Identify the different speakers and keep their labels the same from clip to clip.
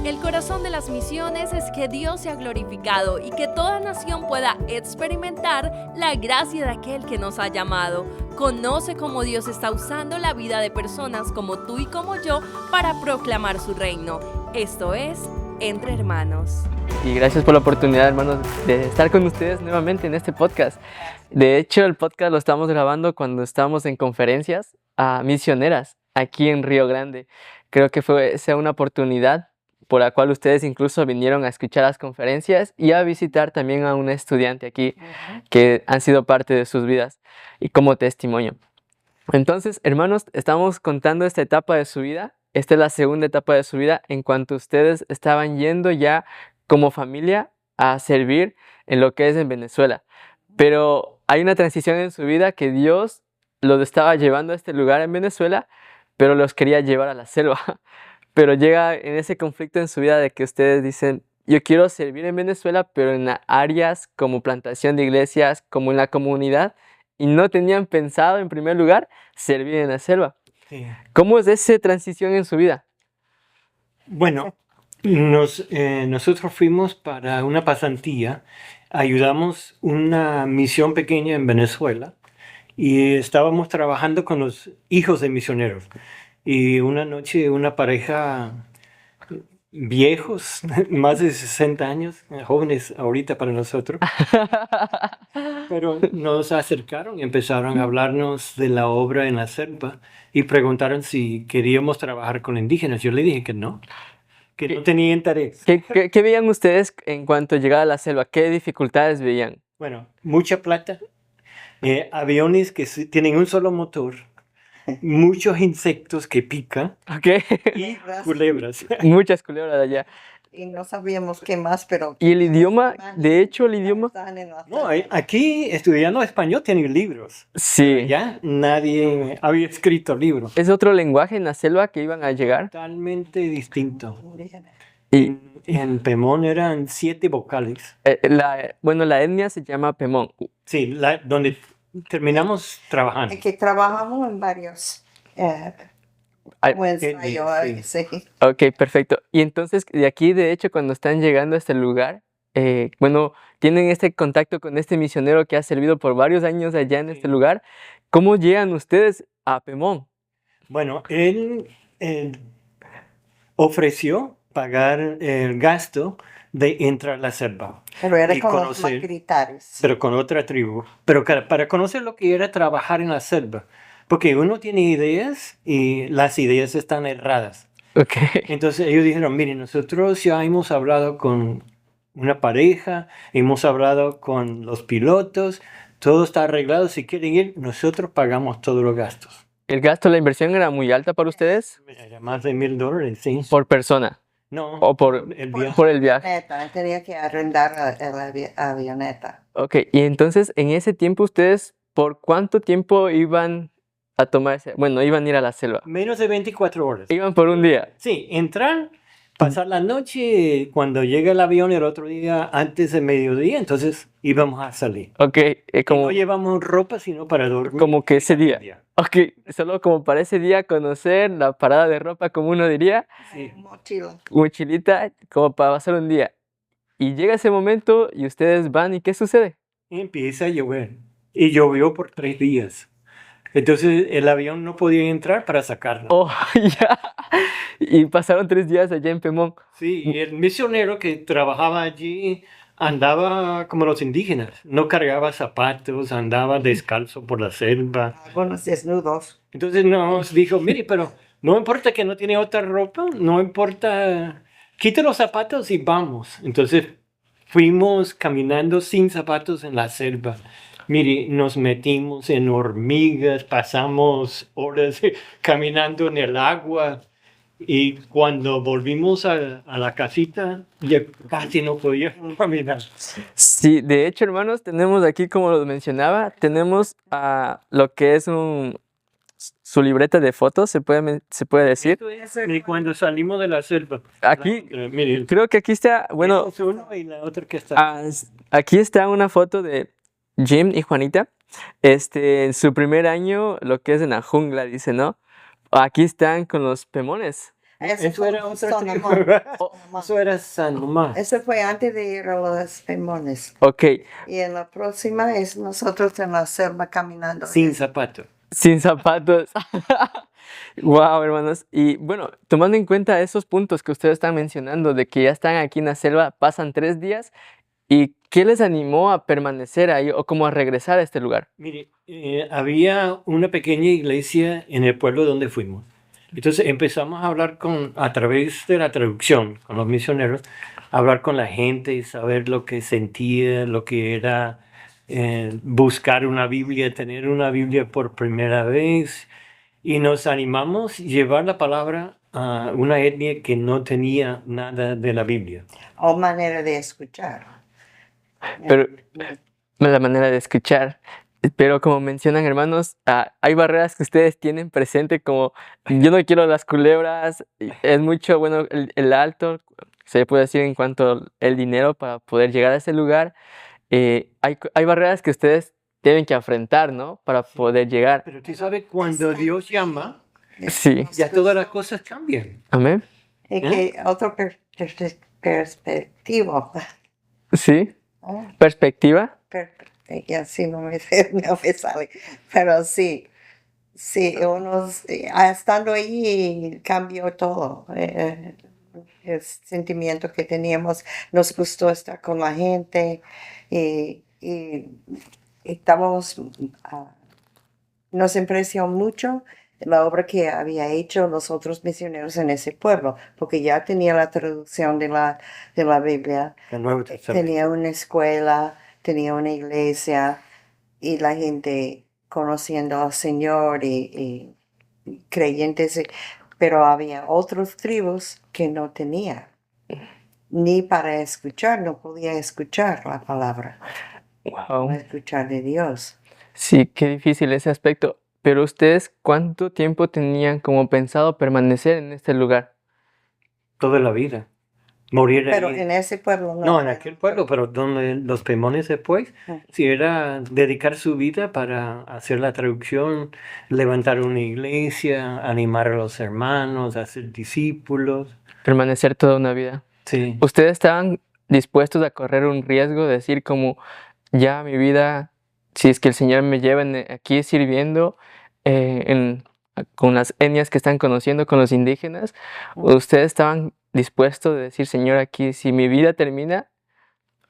Speaker 1: El corazón de las misiones es que Dios sea glorificado y que toda nación pueda experimentar la gracia de aquel que nos ha llamado. Conoce cómo Dios está usando la vida de personas como tú y como yo para proclamar su reino. Esto es Entre Hermanos.
Speaker 2: Y gracias por la oportunidad, hermanos, de estar con ustedes nuevamente en este podcast. De hecho, el podcast lo estamos grabando cuando estábamos en conferencias misioneras aquí en Río Grande. Creo que sea una oportunidad por la cual ustedes incluso vinieron a escuchar las conferencias y a visitar también a un estudiante aquí que han sido parte de sus vidas y como testimonio. Entonces, hermanos, estamos contando esta etapa de su vida. Esta es la segunda etapa de su vida en cuanto ustedes estaban yendo ya como familia a servir en lo que es en Venezuela. Pero hay una transición en su vida que Dios los estaba llevando a este lugar en Venezuela, pero los quería llevar a la selva. Pero llega en ese conflicto en su vida de que ustedes dicen, yo quiero servir en Venezuela, pero en áreas como plantación de iglesias, como en la comunidad, y no tenían pensado en primer lugar servir en la selva.
Speaker 3: Sí.
Speaker 2: ¿Cómo es esa transición en su vida?
Speaker 3: Bueno, nosotros fuimos para una pasantía, ayudamos una misión pequeña en Venezuela y estábamos trabajando con los hijos de misioneros. Y una noche una pareja viejos, más de 60 años, jóvenes ahorita para nosotros, pero nos acercaron y empezaron a hablarnos de la obra en la selva y preguntaron si queríamos trabajar con indígenas. Yo le dije que no tenía interés.
Speaker 2: ¿Qué veían ustedes en cuanto llegaba a la selva? ¿Qué dificultades veían?
Speaker 3: Bueno, mucha plata, aviones que tienen un solo motor, muchos insectos que pican
Speaker 2: Okay.
Speaker 3: y culebras.
Speaker 2: Muchas culebras allá.
Speaker 4: Y no sabíamos qué más, pero...
Speaker 2: Y el idioma, de hecho, el idioma...
Speaker 4: Estaban en la
Speaker 3: No,
Speaker 4: selva.
Speaker 3: aquí estudiando español tienen libros.
Speaker 2: Sí.
Speaker 3: Ya nadie había escrito libros.
Speaker 2: ¿Es otro lenguaje en la selva que iban a llegar?
Speaker 3: Totalmente distinto.
Speaker 4: Indígenas.
Speaker 2: Y
Speaker 3: En Pemón eran 7 vocales.
Speaker 2: la etnia se llama Pemón.
Speaker 3: Sí, donde terminamos trabajando.
Speaker 4: Es que trabajamos en varios como ensayo,
Speaker 3: sí.
Speaker 4: sí.
Speaker 2: Ok, perfecto. Y entonces, de aquí, de hecho, cuando están llegando a este lugar, tienen este contacto con este misionero que ha servido por varios años allá en este lugar. ¿Cómo llegan ustedes a Pemón?
Speaker 3: Bueno, él ofreció pagar el gasto de entrar a la selva,
Speaker 4: Pero era
Speaker 3: Y
Speaker 4: con los
Speaker 3: conocer.
Speaker 4: macritares.
Speaker 3: pero con otra tribu. Pero para conocer lo que era trabajar en la selva. Porque uno tiene ideas y las ideas están erradas.
Speaker 2: Ok.
Speaker 3: Entonces ellos dijeron, miren, nosotros ya hemos hablado con una pareja, hemos hablado con los pilotos, todo está arreglado, si quieren ir, nosotros pagamos todos los gastos.
Speaker 2: ¿El gasto, la inversión era muy alta para ustedes?
Speaker 3: Era más de $1,000, sí.
Speaker 2: ¿Por persona?
Speaker 3: No,
Speaker 2: ¿O por
Speaker 3: el viaje.
Speaker 2: por el viaje?
Speaker 4: Avioneta, tenía que arrendar la avioneta.
Speaker 2: Ok, y entonces, en ese tiempo, ¿ustedes por cuánto tiempo iban a iban a ir a la selva?
Speaker 3: Menos de 24 horas.
Speaker 2: Iban por un día.
Speaker 3: Sí, entrar, pasar la noche, cuando llega el avión el otro día antes de mediodía, entonces íbamos a salir.
Speaker 2: Ok, como...
Speaker 3: No llevamos ropa sino para dormir.
Speaker 2: Como que ese día. Ok, solo como para ese día conocer la parada de ropa, como uno diría,
Speaker 3: Sí.
Speaker 4: Mochila.
Speaker 2: mochilita, como para pasar un día. Y llega ese momento y ustedes van, ¿y qué sucede?
Speaker 3: Empieza a llover. Y llovió por 3 días. Entonces el avión no podía entrar para sacarlo.
Speaker 2: Oh, ya. Y pasaron 3 días allá en Pemón.
Speaker 3: Sí, y el misionero que trabajaba allí andaba como los indígenas. No cargaba zapatos, andaba descalzo por la selva.
Speaker 4: Algunos desnudos.
Speaker 3: Entonces nos dijo, mire, pero no importa que no tiene otra ropa, no importa, quite los zapatos y vamos. Entonces fuimos caminando sin zapatos en la selva. Mire, nos metimos en hormigas, pasamos horas caminando en el agua y cuando volvimos a la casita ya casi no podía caminar.
Speaker 2: Sí, de hecho, hermanos, tenemos aquí, como lo mencionaba, tenemos lo que es su libreta de fotos, se puede decir.
Speaker 3: Esto es de cuando salimos de la selva.
Speaker 2: Aquí,
Speaker 3: Mire,
Speaker 2: creo que aquí está, bueno,
Speaker 3: esta es uno y la otra que está.
Speaker 2: aquí está una foto de Jim y Juanita, en su primer año, lo que es en la jungla, dice, ¿no? Aquí están con los pemones.
Speaker 3: Eso era otra tribu.
Speaker 2: Oh,
Speaker 3: Eso era San Omar.
Speaker 4: Eso fue antes de ir a los Pemones.
Speaker 2: ok,
Speaker 4: Y en la próxima es nosotros en la selva caminando.
Speaker 3: Sin zapato.
Speaker 2: sin zapatos. Wow, hermanos. Y bueno, tomando en cuenta esos puntos que ustedes están mencionando, de que ya están aquí en la selva, pasan 3 días, ¿y qué les animó a permanecer ahí o como a regresar a este lugar?
Speaker 3: Mire, había una pequeña iglesia en el pueblo donde fuimos. Entonces empezamos a hablar a través de la traducción, con los misioneros, a hablar con la gente y saber lo que sentía, lo que era buscar una Biblia, tener una Biblia por primera vez. Y nos animamos a llevar la palabra a una etnia que no tenía nada de la Biblia.
Speaker 4: O manera de escuchar.
Speaker 2: Pero la manera de escuchar. Pero como mencionan, hermanos, hay barreras que ustedes tienen presente, como yo no quiero las culebras, y es mucho, bueno, el alto, se puede decir en cuanto al dinero para poder llegar a ese lugar. Hay barreras que ustedes tienen que afrontar, ¿no? Para poder llegar.
Speaker 3: Pero tú sabes, cuando Dios llama,
Speaker 2: Sí.
Speaker 3: ya todas las cosas cambian.
Speaker 2: Amén.
Speaker 4: Es que otro perspectiva.
Speaker 2: Sí.
Speaker 4: Oh,
Speaker 2: Perspectiva.
Speaker 4: y así no me sale. Pero sí, uno estando ahí cambió todo. El sentimiento que teníamos, nos gustó estar con la gente y estábamos, nos impresionó mucho la obra que había hecho los otros misioneros en ese pueblo, porque ya tenía la traducción de la Biblia,
Speaker 3: El Nuevo Testamento.
Speaker 4: tenía una escuela, tenía una iglesia y la gente conociendo al Señor y creyentes, pero había otras tribus que no tenían, ni para escuchar, no podía escuchar la palabra, no
Speaker 2: Wow.
Speaker 4: escuchar de Dios.
Speaker 2: Sí, qué difícil ese aspecto. Pero ustedes, ¿cuánto tiempo tenían como pensado permanecer en este lugar?
Speaker 3: Toda la vida. Morir
Speaker 4: Pero
Speaker 3: ahí.
Speaker 4: en ese pueblo no.
Speaker 3: No, en aquel pueblo, pero donde los Pemones después, si era dedicar su vida para hacer la traducción, levantar una iglesia, animar a los hermanos, hacer discípulos.
Speaker 2: Permanecer toda una vida.
Speaker 3: Sí.
Speaker 2: ¿Ustedes estaban dispuestos a correr un riesgo, de decir como, ya mi vida, si es que el Señor me lleva aquí sirviendo con las etnias que están conociendo, con los indígenas, ustedes estaban dispuestos de decir, Señor, aquí si mi vida termina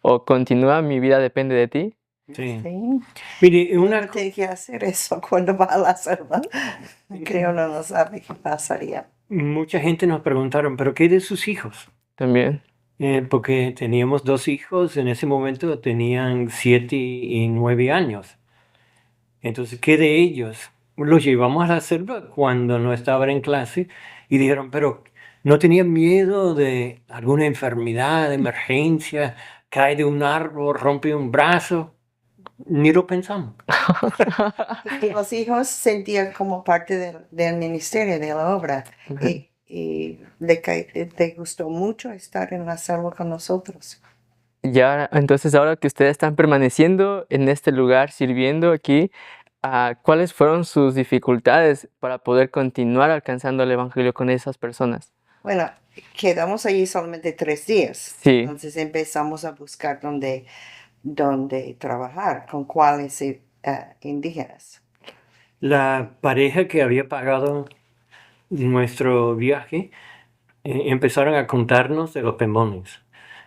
Speaker 2: o continúa, mi vida depende de ti?
Speaker 3: Sí.
Speaker 4: Sí.
Speaker 3: Mire,
Speaker 4: Uno
Speaker 3: una
Speaker 4: tiene que hacer eso cuando va a la selva, que uno no sabe qué pasaría.
Speaker 3: mucha gente nos preguntaron, ¿pero qué de sus hijos?
Speaker 2: También.
Speaker 3: Porque teníamos 2 hijos, en ese momento tenían 7 y 9 años. Entonces, ¿qué de ellos? Los llevamos a la selva cuando no estaban en clase y dijeron, pero ¿no tenían miedo de alguna enfermedad, de emergencia, cae de un árbol, rompe un brazo? Ni lo pensamos.
Speaker 4: Y los hijos sentían como parte del ministerio, de la obra. Y le gustó mucho estar en la selva con nosotros.
Speaker 2: Ya, entonces ahora que ustedes están permaneciendo en este lugar, sirviendo aquí, ¿cuáles fueron sus dificultades para poder continuar alcanzando el evangelio con esas personas?
Speaker 4: Bueno, quedamos allí solamente 3 días.
Speaker 2: Sí.
Speaker 4: Entonces empezamos a buscar dónde trabajar, con cuáles indígenas.
Speaker 3: La pareja que había pagado nuestro viaje empezaron a contarnos de los Pemones.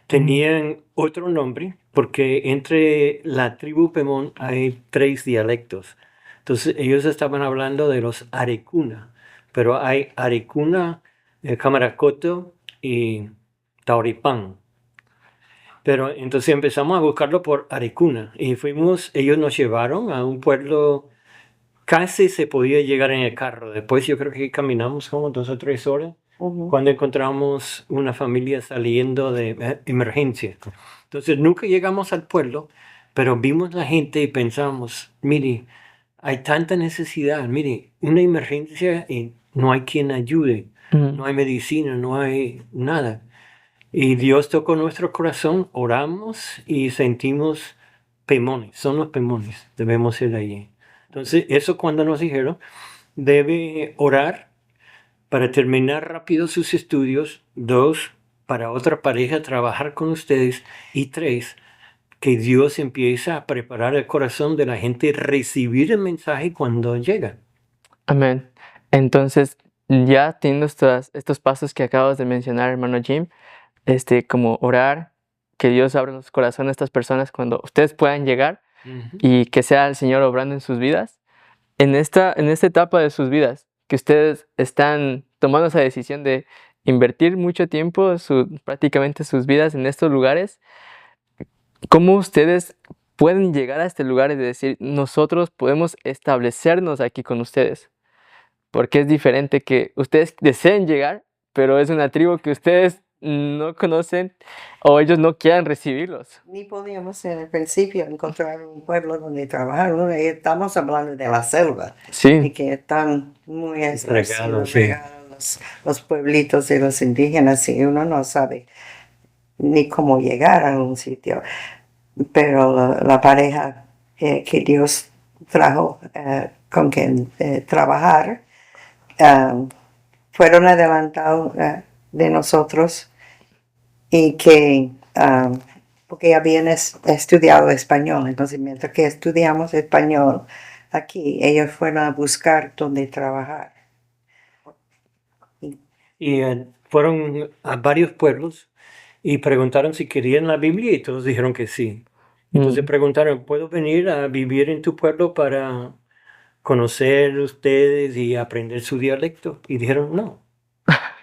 Speaker 3: Tenían otro nombre porque entre la tribu Pemón hay 3 dialectos. Entonces ellos estaban hablando de los Arecuna, pero hay Arecuna, Camaracoto y Tauripán. Pero entonces empezamos a buscarlo por Arecuna y ellos nos llevaron a un pueblo, casi se podía llegar en el carro. Después yo creo que caminamos como 2 o 3 horas cuando encontramos una familia saliendo de emergencia. Entonces nunca llegamos al pueblo, pero vimos la gente y pensamos, mire, hay tanta necesidad, mire, una emergencia y no hay quien ayude, no hay medicina, no hay nada. Y Dios tocó nuestro corazón, oramos y sentimos Pemones, son los Pemones, debemos ir allí. Entonces eso cuando nos dijeron, debe orar para terminar rápido sus estudios. 2, para otra pareja trabajar con ustedes. Y 3, que Dios empieza a preparar el corazón de la gente recibir el mensaje cuando llega.
Speaker 2: Amén. Entonces, ya teniendo estos pasos que acabas de mencionar, hermano Jim, como orar, que Dios abra los corazones de estas personas cuando ustedes puedan llegar y que sea el Señor obrando en sus vidas. En esta etapa de sus vidas, que ustedes están tomando esa decisión de invertir mucho tiempo, prácticamente sus vidas en estos lugares, ¿cómo ustedes pueden llegar a este lugar y decir, nosotros podemos establecernos aquí con ustedes? Porque es diferente que ustedes deseen llegar, pero es una tribu que ustedes no conocen o ellos no quieran recibirlos.
Speaker 4: Ni podíamos en el principio encontrar un pueblo donde trabajar. Estamos hablando de la selva. Y
Speaker 2: Sí,
Speaker 4: que están muy
Speaker 3: Regados,
Speaker 4: esparcidos,
Speaker 3: sí.
Speaker 4: regados los pueblitos de los indígenas y uno no sabe ni cómo llegar a un sitio. Pero la pareja que Dios trajo con quien trabajar fueron adelantados de nosotros y que porque habían estudiado español, entonces mientras que estudiamos español aquí, ellos fueron a buscar dónde trabajar.
Speaker 3: Y fueron a varios pueblos y preguntaron si querían la Biblia y todos dijeron que sí. Entonces preguntaron, ¿puedo venir a vivir en tu pueblo para conocer ustedes y aprender su dialecto? Y dijeron, no,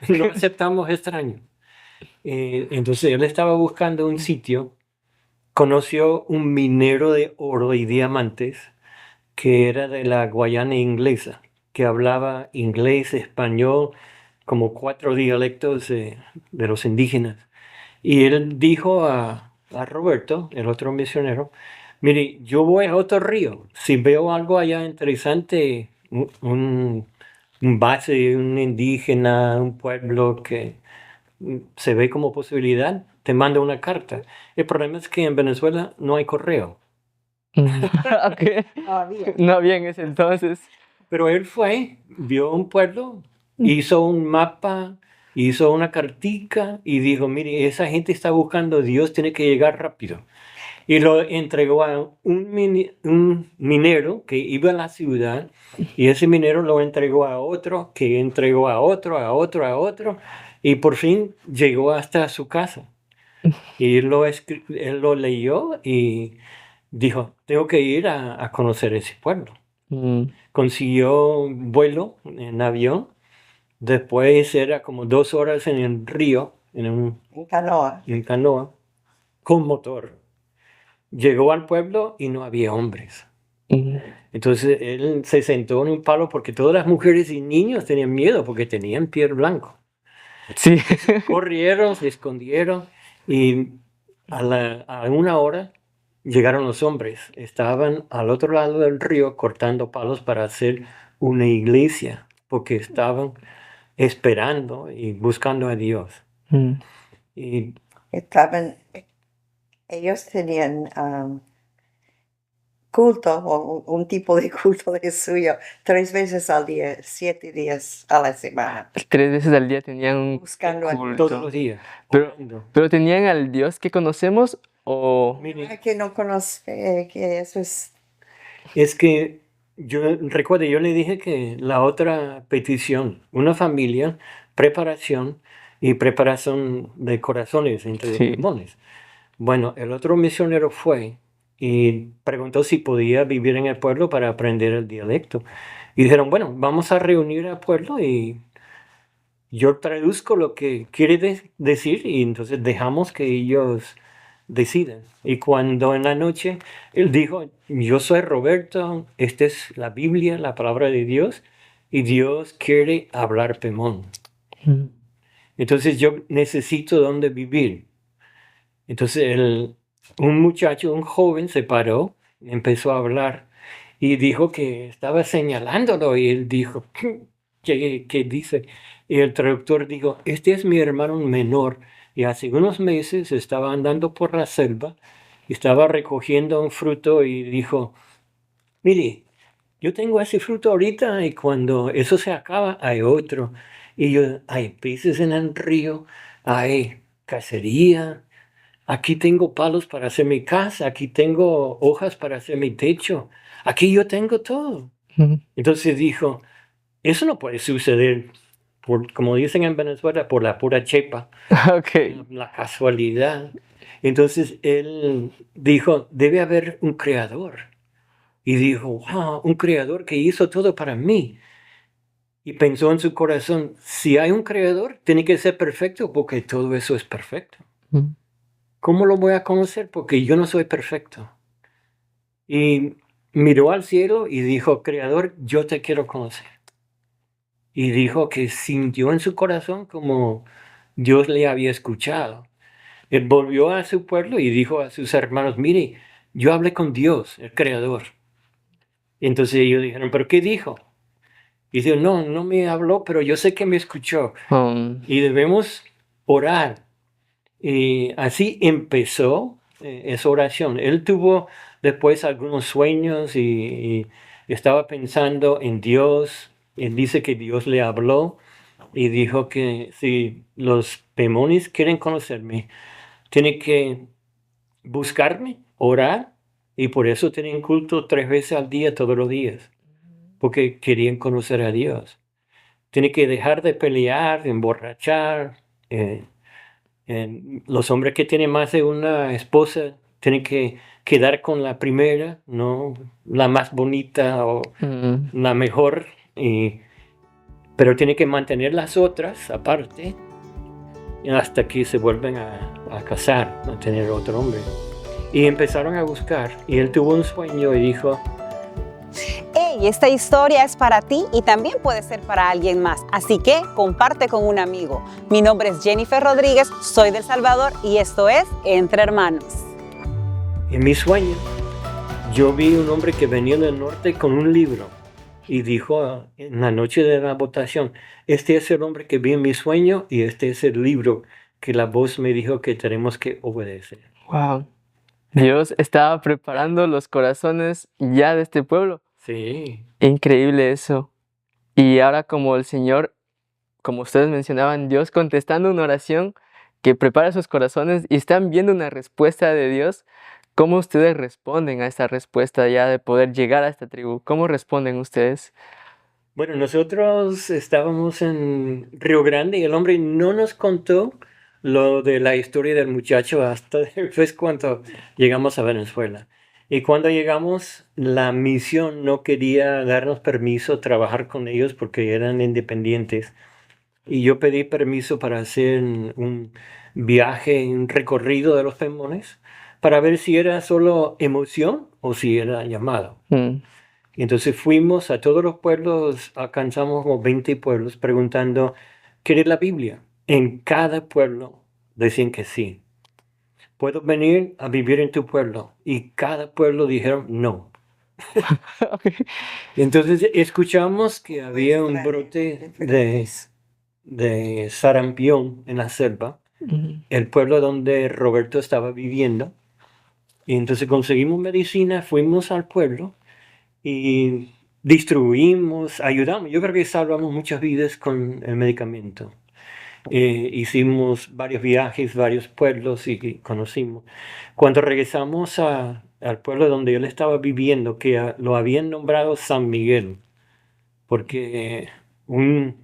Speaker 3: no aceptamos extraños. Entonces él estaba buscando un sitio, conoció un minero de oro y diamantes que era de la Guayana inglesa, que hablaba inglés, español, como 4 dialectos de los indígenas. Y él dijo a Roberto, el otro misionero, mire, yo voy a otro río. Si veo algo allá interesante, un base de un indígena, un pueblo que se ve como posibilidad, te mando una carta. El problema es que en Venezuela no hay correo.
Speaker 2: Ok. No había en ese entonces.
Speaker 3: Pero él fue, vio un pueblo, hizo un mapa, hizo una cartica y dijo, mire, esa gente está buscando a Dios, tiene que llegar rápido. Y lo entregó a un minero que iba a la ciudad y ese minero lo entregó a otro, que entregó a otro, a otro, a otro y por fin llegó hasta su casa. Y él lo leyó y dijo, tengo que ir a conocer ese pueblo. Consiguió un vuelo en avión. Después era como 2 horas en el río, en canoa, con motor. Llegó al pueblo y no había hombres. Entonces él se sentó en un palo porque todas las mujeres y niños tenían miedo porque tenían piel blanco.
Speaker 2: Sí.
Speaker 3: Corrieron, se escondieron y a 1 hora llegaron los hombres. Estaban al otro lado del río cortando palos para hacer una iglesia porque estaban esperando y buscando a Dios. Y
Speaker 4: Ellos tenían culto, o un tipo de culto de suyo, 3 veces al día, 7 días a la semana.
Speaker 2: 3 veces al día tenían un
Speaker 4: Buscando a
Speaker 2: culto.
Speaker 3: todos los días.
Speaker 2: Pero-
Speaker 3: orando.
Speaker 2: ¿Pero tenían al Dios que conocemos o...?
Speaker 3: Mire,
Speaker 4: Que no conoce, que eso es...
Speaker 3: es que yo recuerdo, yo le dije que la otra petición, una familia, preparación y preparación de corazones entre
Speaker 2: Sí.
Speaker 3: limones. Bueno, el otro misionero fue y preguntó si podía vivir en el pueblo para aprender el dialecto. Y dijeron, bueno, vamos a reunir al pueblo y yo traduzco lo que quiere decir y entonces dejamos que ellos decidan. Y cuando en la noche él dijo, yo soy Roberto, esta es la Biblia, la palabra de Dios, y Dios quiere hablar Pemón. Entonces yo necesito dónde vivir. Entonces un muchacho, un joven, se paró, empezó a hablar y dijo que estaba señalándolo y él dijo, ¿qué dice? Y el traductor dijo, este es mi hermano menor y hace unos meses estaba andando por la selva y estaba recogiendo un fruto y dijo, mire, yo tengo ese fruto ahorita y cuando eso se acaba hay otro. Y yo, hay peces en el río, hay cacería, aquí tengo palos para hacer mi casa, aquí tengo hojas para hacer mi techo, aquí yo tengo todo.
Speaker 2: Ujú.
Speaker 3: Entonces dijo, eso no puede suceder, como dicen en Venezuela, por la pura chepa,
Speaker 2: Ok.
Speaker 3: la casualidad. Entonces él dijo, debe haber un creador. Y dijo, wow, un creador que hizo todo para mí. Y pensó en su corazón, si hay un creador, tiene que ser perfecto porque todo eso es perfecto.
Speaker 2: Ujú.
Speaker 3: ¿Cómo lo voy a conocer? Porque yo no soy perfecto. Y miró al cielo y dijo, creador, yo te quiero conocer. Y dijo que sintió en su corazón como Dios le había escuchado. Él volvió a su pueblo y dijo a sus hermanos, mire, yo hablé con Dios, el creador. Y entonces ellos dijeron, ¿pero qué dijo? Y dijo, no, no me habló, pero yo sé que me escuchó. Y debemos orar. Y así empezó esa oración. Él tuvo después algunos sueños y estaba pensando en Dios. Él dice que Dios le habló y dijo que si los demonios quieren conocerme, tienen que buscarme, orar, y por eso tienen culto 3 veces al día, todos los días, porque querían conocer a Dios. Tiene que dejar de pelear, de emborrachar. Los hombres que tienen más de una esposa tienen que quedar con la primera, no la más bonita o
Speaker 2: Ujú.
Speaker 3: la mejor, pero tiene que mantener las otras aparte hasta que se vuelven a casar, a tener otro hombre. Y empezaron a buscar, y él tuvo un sueño y dijo,
Speaker 5: Hey, esta historia es para ti y también puede ser para alguien más, así que comparte con un amigo. Mi nombre es Jennifer Rodríguez, soy del Salvador y esto es Entre Hermanos.
Speaker 3: en mi sueño, yo vi un hombre que venía del norte con un libro y dijo en la noche de la votación, este es el hombre que vi en mi sueño y este es el libro que la voz me dijo que tenemos que obedecer.
Speaker 2: Wow. Dios estaba preparando los corazones ya de este pueblo.
Speaker 3: Sí,
Speaker 2: Increíble eso. Y ahora como el Señor, como ustedes mencionaban, Dios contestando una oración que prepara sus corazones y están viendo una respuesta de Dios, ¿cómo ustedes responden a esta respuesta ya de poder llegar a esta tribu? ¿Cómo responden ustedes?
Speaker 3: bueno, nosotros estábamos en Río Grande y el hombre no nos contó lo de la historia del muchacho hasta después cuando llegamos a Venezuela. Y cuando llegamos, la misión no quería darnos permiso a trabajar con ellos porque eran independientes. Y yo pedí permiso para hacer un viaje, un recorrido de los Pemones, para ver si era solo emoción o si era llamado.
Speaker 2: Mm.
Speaker 3: Y entonces fuimos a todos los pueblos, alcanzamos como 20 pueblos, preguntando, ¿quieres la Biblia? En cada pueblo decían que sí. ¿Puedo venir a vivir en tu pueblo? Y cada pueblo dijeron no.
Speaker 2: Ok.
Speaker 3: Entonces escuchamos que había un brote de sarampión en la selva,
Speaker 2: Ujú.
Speaker 3: el pueblo donde Roberto estaba viviendo. Y entonces conseguimos medicina, fuimos al pueblo y distribuimos, ayudamos. Yo creo que salvamos muchas vidas con el medicamento. Hicimos varios viajes, varios pueblos y conocimos. Cuando regresamos al pueblo donde él estaba viviendo, que lo habían nombrado San Miguel, porque un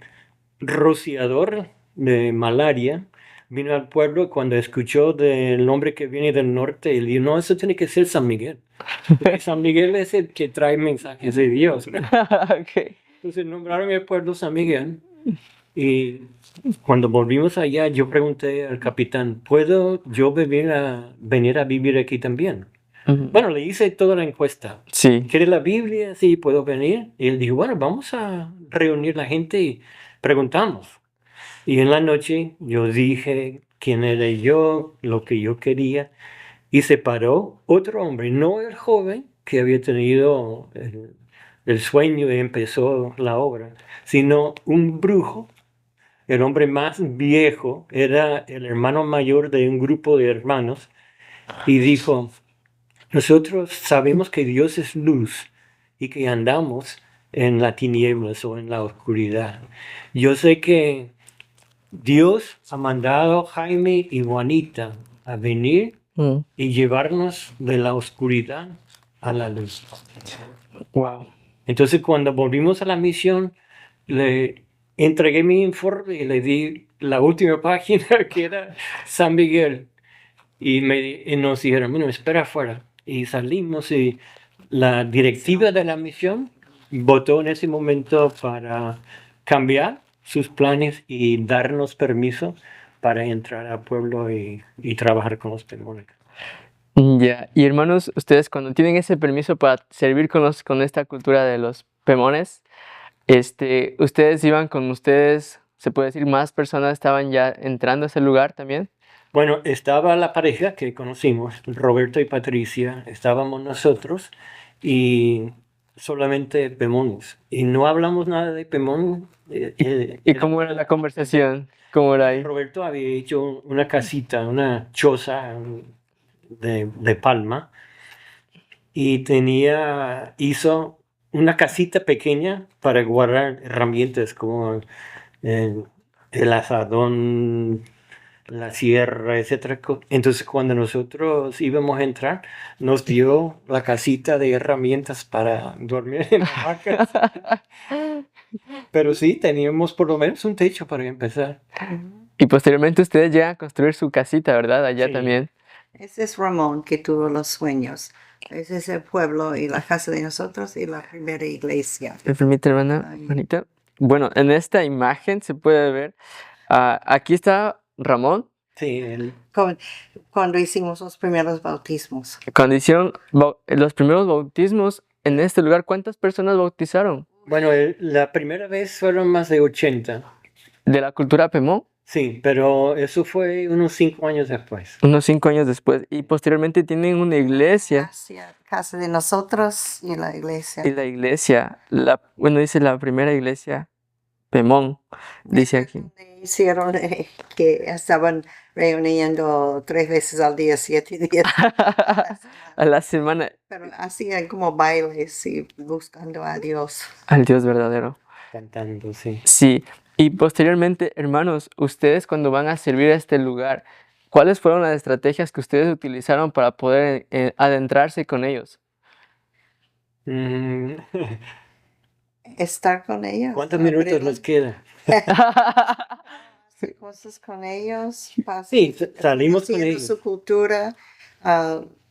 Speaker 3: rociador de malaria vino al pueblo y cuando escuchó del hombre que viene del norte, él dijo, no, eso tiene que ser San Miguel. Porque San Miguel es el que trae mensajes de Dios, ¿no?
Speaker 2: Ok.
Speaker 3: Entonces nombraron el pueblo San Miguel y cuando volvimos allá yo pregunté al capitán, ¿puedo yo venir a vivir aquí también?
Speaker 2: Ujú.
Speaker 3: Bueno, le hice toda la encuesta.
Speaker 2: Sí.
Speaker 3: ¿Quiere la Biblia? Sí, puedo venir. Y él dijo, bueno, vamos a reunir la gente y preguntamos. Y en la noche yo dije quién era yo, lo que yo quería. Y se paró otro hombre, no el joven que había tenido el sueño y empezó la obra, sino un brujo, el hombre más viejo, era el hermano mayor de un grupo de hermanos, y dijo, nosotros sabemos que Dios es luz y que andamos en las tinieblas o en la oscuridad. Yo sé que Dios ha mandado a Jaime y Juanita a venir
Speaker 2: Mm.
Speaker 3: y llevarnos de la oscuridad a la luz.
Speaker 2: Wow.
Speaker 3: Entonces, cuando volvimos a la misión, le entregué mi informe y le di la última página que era San Miguel. Y nos dijeron, bueno, espera afuera. Y salimos y la directiva de la misión votó en ese momento para cambiar sus planes y darnos permiso para entrar al pueblo y trabajar con los pemones.
Speaker 2: Ya, y hermanos, ustedes cuando tienen ese permiso para servir con esta cultura de los pemones, ustedes iban con ustedes, se puede decir, más personas estaban ya entrando a ese lugar también.
Speaker 3: Bueno, estaba la pareja que conocimos, Roberto y Patricia, estábamos nosotros y solamente pemones. Y no hablamos nada de pemón.
Speaker 2: ¿Y cómo era la conversación? ¿Cómo era ahí?
Speaker 3: Roberto había hecho una casita, una choza de palma y hizo una casita pequeña para guardar herramientas como el asadón, la sierra, etcétera. Entonces, cuando nosotros íbamos a entrar, nos dio la casita de herramientas para dormir en la hamaca. Pero sí, teníamos por lo menos un techo para empezar.
Speaker 2: Y posteriormente ustedes llegan a construir su casita, ¿verdad? Allá
Speaker 3: Sí.
Speaker 2: también.
Speaker 4: Ese es Ramón que tuvo los sueños. Ese es el pueblo y la casa de nosotros y la primera iglesia.
Speaker 2: ¿Me permite, hermana
Speaker 4: Ay.
Speaker 2: Juanita? Bueno, en esta imagen se puede ver, aquí está Ramón,
Speaker 3: Sí,
Speaker 4: Cuando hicimos los primeros bautismos.
Speaker 2: cuando hicieron los primeros bautismos en este lugar, ¿cuántas personas bautizaron?
Speaker 3: bueno, la primera vez fueron más de 80.
Speaker 2: De la cultura Pemón,
Speaker 3: Sí, pero eso fue unos 5 años después.
Speaker 2: unos 5 años después, y posteriormente tienen una iglesia,
Speaker 4: Hacia casa de nosotros y la iglesia.
Speaker 2: y la iglesia, bueno, dice la primera iglesia Pemón, dice aquí.
Speaker 4: Hicieron que estaban reuniendo 3 veces al día, 7 días.
Speaker 2: A la semana,
Speaker 4: Pero hacían como bailes y buscando a Dios.
Speaker 2: al Dios verdadero.
Speaker 3: Cantando, sí.
Speaker 2: Sí, y posteriormente, hermanos, ustedes cuando van a servir a este lugar, ¿cuáles fueron las estrategias que ustedes utilizaron para poder adentrarse con ellos?
Speaker 3: Mm,
Speaker 4: Estar con ellos.
Speaker 3: ¿Cuántos minutos nos queda?
Speaker 4: Hacer cosas con ellos.
Speaker 3: Sí, salimos con
Speaker 4: conociendo
Speaker 3: ellos.
Speaker 4: su cultura,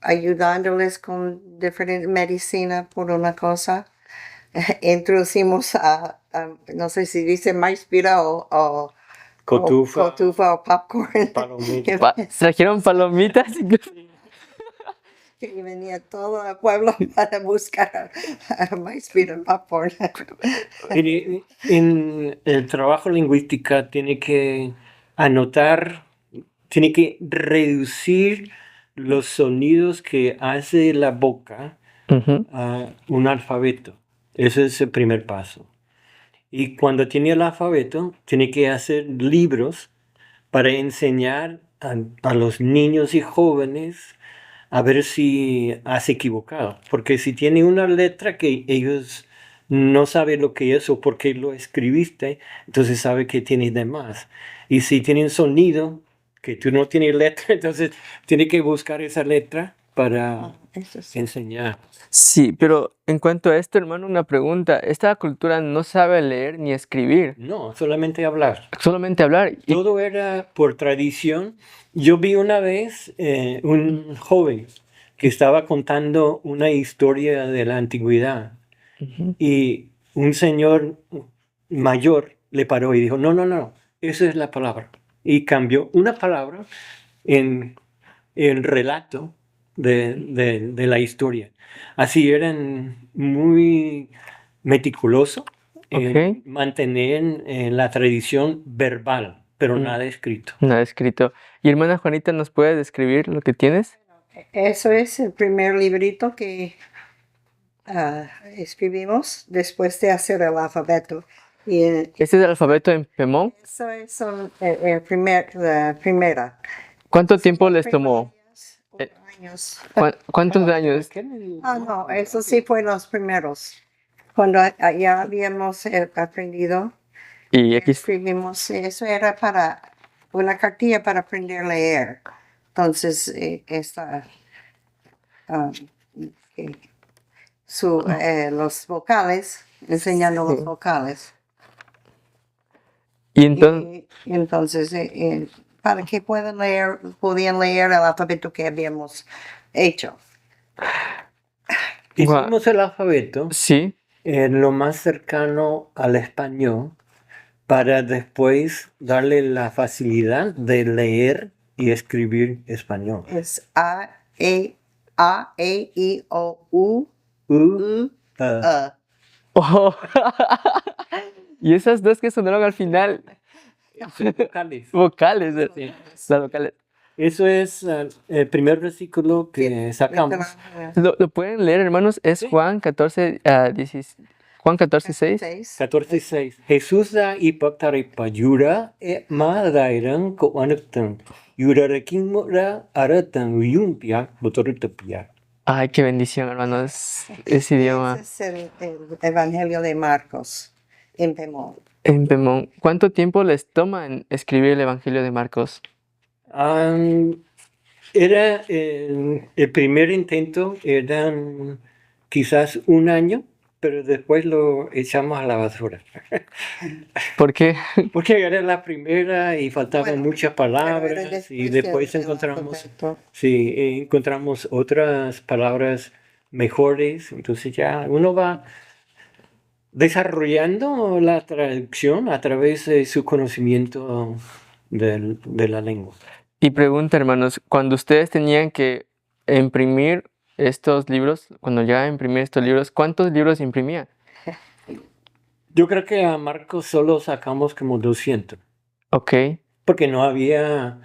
Speaker 4: ayudándoles con diferente medicina por una cosa. Introducimos no sé si dice maíz pira o
Speaker 3: Cotufa,
Speaker 4: cotufa o popcorn.
Speaker 3: palomita.
Speaker 2: ¿Trajeron palomitas?
Speaker 4: Y venía todo el pueblo para buscar maíz pira popcorn.
Speaker 3: En el trabajo lingüístico tiene que anotar, tiene que reducir los sonidos que hace la boca
Speaker 2: Ujú.
Speaker 3: a un alfabeto. Ese es el primer paso. Y cuando tiene el alfabeto, tiene que hacer libros para enseñar a los niños y jóvenes a ver si has equivocado. Porque si tiene una letra que ellos no saben lo que es o por qué lo escribiste, entonces sabe que tiene de más. Y si tienen sonido que tú no tienes letra, entonces tiene que buscar esa letra para
Speaker 4: Eso sí.
Speaker 3: enseñar.
Speaker 2: Sí, pero en cuanto a esto, hermano, una pregunta. Esta cultura no sabe leer ni escribir,
Speaker 3: No, solamente hablar.
Speaker 2: solamente hablar. Y
Speaker 3: Todo era por tradición. Yo vi una vez un joven que estaba contando una historia de la antigüedad
Speaker 2: Ujú.
Speaker 3: y un señor mayor le paró y dijo, no, no, no, esa es la palabra. Y cambió una palabra en el relato de la historia. Así eran muy meticulosos en
Speaker 2: Ok.
Speaker 3: mantener la tradición verbal, pero
Speaker 2: Mm.
Speaker 3: nada escrito.
Speaker 2: Nada escrito. Y hermana Juanita, ¿nos puede describir lo que tienes?
Speaker 4: Eso es el primer librito que escribimos después de hacer el alfabeto. Y
Speaker 2: Este es el alfabeto en Pemón.
Speaker 4: eso es la primera.
Speaker 2: ¿Cuánto tiempo les tomó?
Speaker 4: 4 años.
Speaker 2: ¿Cuántos años?
Speaker 4: No, eso sí fue los primeros. Cuando ya habíamos aprendido,
Speaker 2: Y aquí
Speaker 4: escribimos, eso era para una cartilla para aprender a leer. Entonces, ah, eh, los vocales, enseñando los
Speaker 2: Sí.
Speaker 4: vocales.
Speaker 2: y entonces,
Speaker 4: Y entonces, para que podían leer el alfabeto que habíamos hecho.
Speaker 3: Hicimos el alfabeto
Speaker 2: sí,
Speaker 3: lo más cercano al español para después darle la facilidad de leer y escribir español.
Speaker 4: Es A, E, I, O,
Speaker 3: U,
Speaker 4: U,
Speaker 3: A.
Speaker 2: oh, y esas dos que sonaron al final,
Speaker 3: Vocales.
Speaker 2: vocales,
Speaker 3: Sí.
Speaker 2: las vocales.
Speaker 3: Eso es el primer versículo que sacamos.
Speaker 2: Lo pueden leer, hermanos, es
Speaker 3: Sí.
Speaker 2: Juan 14, 6.
Speaker 3: 14:6. Jesús da ipaktarippa yura madairan ko anaktan. Yura rekimura aratan uyumpiak botoritapiak.
Speaker 2: Ay, qué bendición, hermanos, ese idioma.
Speaker 4: Ese es el Evangelio de Marcos en Pemón.
Speaker 2: En Pemón, ¿cuánto tiempo les toma en escribir el Evangelio de Marcos?
Speaker 3: Era el primer intento, eran quizás un año, pero después lo echamos a la basura.
Speaker 2: ¿Por qué?
Speaker 3: Porque era la primera y faltaban
Speaker 4: Bueno,
Speaker 3: muchas
Speaker 4: Pero era
Speaker 3: palabras y
Speaker 4: después
Speaker 3: después
Speaker 4: del
Speaker 3: encontramos,
Speaker 4: alfabeto.
Speaker 3: sí, encontramos otras palabras mejores. Entonces ya uno va desarrollando la traducción a través de su conocimiento de la lengua.
Speaker 2: Y pregunta, hermanos, cuando ustedes tenían que imprimir estos libros, cuando ya a imprimir estos libros, ¿cuántos libros imprimían?
Speaker 3: Yo creo que a Marcos solo sacamos como 200,
Speaker 2: Ok,
Speaker 3: porque no había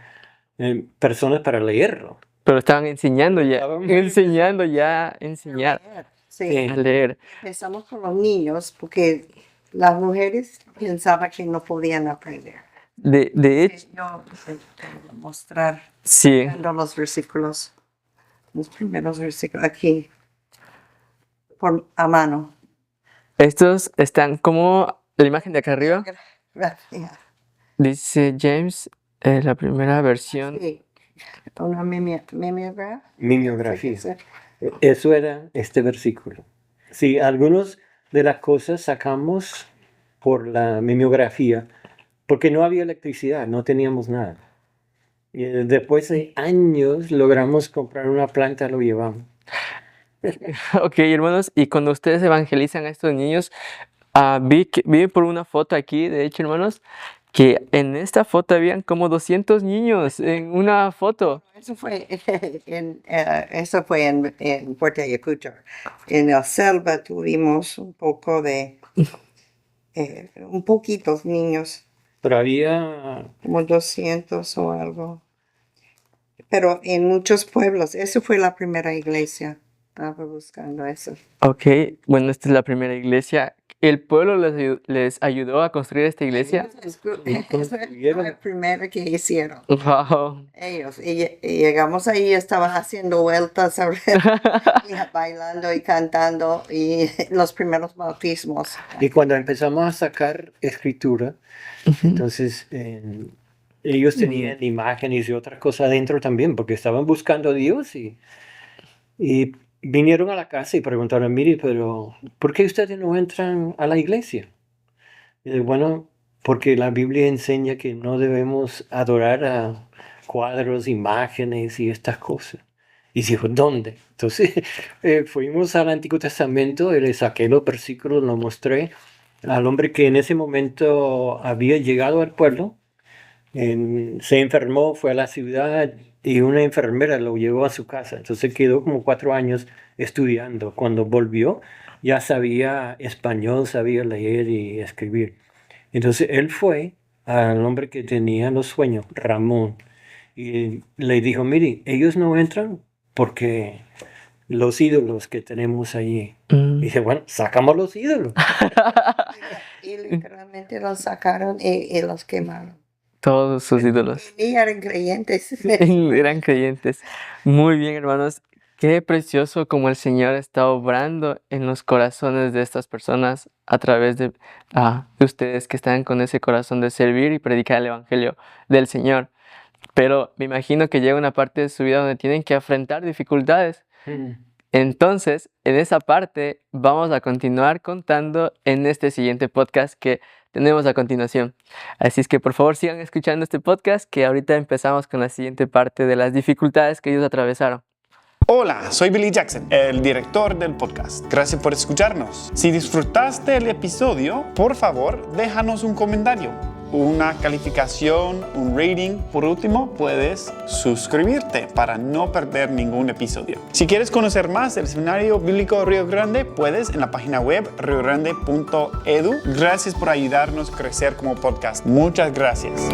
Speaker 3: personas para leerlo.
Speaker 2: pero estaban enseñando ya,
Speaker 3: Estaban-
Speaker 2: enseñando ya a enseñar
Speaker 4: Sí.
Speaker 2: a leer.
Speaker 4: Empezamos con los niños porque las mujeres pensaban que no podían aprender.
Speaker 2: De hecho,
Speaker 4: Yo te voy a mostrar
Speaker 2: sí,
Speaker 4: viendo los versículos, los primeros versículos aquí, a mano.
Speaker 2: estos están como la imagen de acá arriba,
Speaker 4: Gracias.
Speaker 2: dice James, la primera versión.
Speaker 4: Sí. Una mimeograph.
Speaker 3: Mimeografía. Eso era este versículo. Sí, algunas de las cosas sacamos por la mimeografía, porque no había electricidad, no teníamos nada. Y después de años logramos comprar una planta, lo llevamos.
Speaker 2: Ok, hermanos, y cuando ustedes evangelizan a estos niños, vi por una foto aquí, de hecho, hermanos, que en esta foto habían como 200 niños en una foto.
Speaker 4: Eso fue en Puerto Ayacucho. En la selva tuvimos un poquitos niños,
Speaker 3: Pero había,
Speaker 4: como 200 o algo. Pero en muchos pueblos, eso fue la primera iglesia. Estaba buscando eso.
Speaker 2: Ok, bueno, esta es la primera iglesia. ¿El pueblo les ayudó a construir esta iglesia?
Speaker 4: Eso fue la primera que hicieron.
Speaker 2: Wow.
Speaker 4: Ellos. Y llegamos ahí, estaban haciendo vueltas alrededor, y bailando y cantando, y los primeros bautismos.
Speaker 3: y cuando empezamos a sacar escritura, entonces ellos tenían imágenes y otras cosas adentro también, porque estaban buscando a Dios y vinieron a la casa y preguntaron, mire, pero ¿por qué ustedes no entran a la iglesia? Y bueno, porque la Biblia enseña que no debemos adorar a cuadros, imágenes y estas cosas. Y dijo, ¿dónde? Entonces fuimos al Antiguo Testamento y le saqué los versículos, lo mostré al hombre que en ese momento había llegado al pueblo. Se enfermó, fue a la ciudad y una enfermera lo llevó a su casa. Entonces quedó como 4 años estudiando. Cuando volvió ya sabía español, sabía leer y escribir. Entonces él fue al hombre que tenía los sueños, Ramón, y le dijo, mire, ellos no entran porque los ídolos que tenemos allí. Y dice, bueno, sacamos los ídolos.
Speaker 4: Y literalmente los sacaron y los quemaron.
Speaker 2: Todos sus ídolos.
Speaker 4: Y eran creyentes.
Speaker 2: Eran creyentes. Muy bien, hermanos. Qué precioso como el Señor está obrando en los corazones de estas personas a través de ustedes que están con ese corazón de servir y predicar el Evangelio del Señor. Pero me imagino que llega una parte de su vida donde tienen que afrontar dificultades. Entonces, en esa parte vamos a continuar contando en este siguiente podcast que tenemos a continuación. Así es que por favor sigan escuchando este podcast, que ahorita empezamos con la siguiente parte de las dificultades que ellos atravesaron.
Speaker 6: Hola, soy Billy Jackson, el director del podcast. Gracias por escucharnos. Si disfrutaste el episodio, por favor, déjanos un comentario, una calificación, un rating. Por último, puedes suscribirte para no perder ningún episodio. Si quieres conocer más del Seminario Bíblico Río Grande, puedes en la página web riogrande.edu. Gracias por ayudarnos a crecer como podcast. Muchas gracias.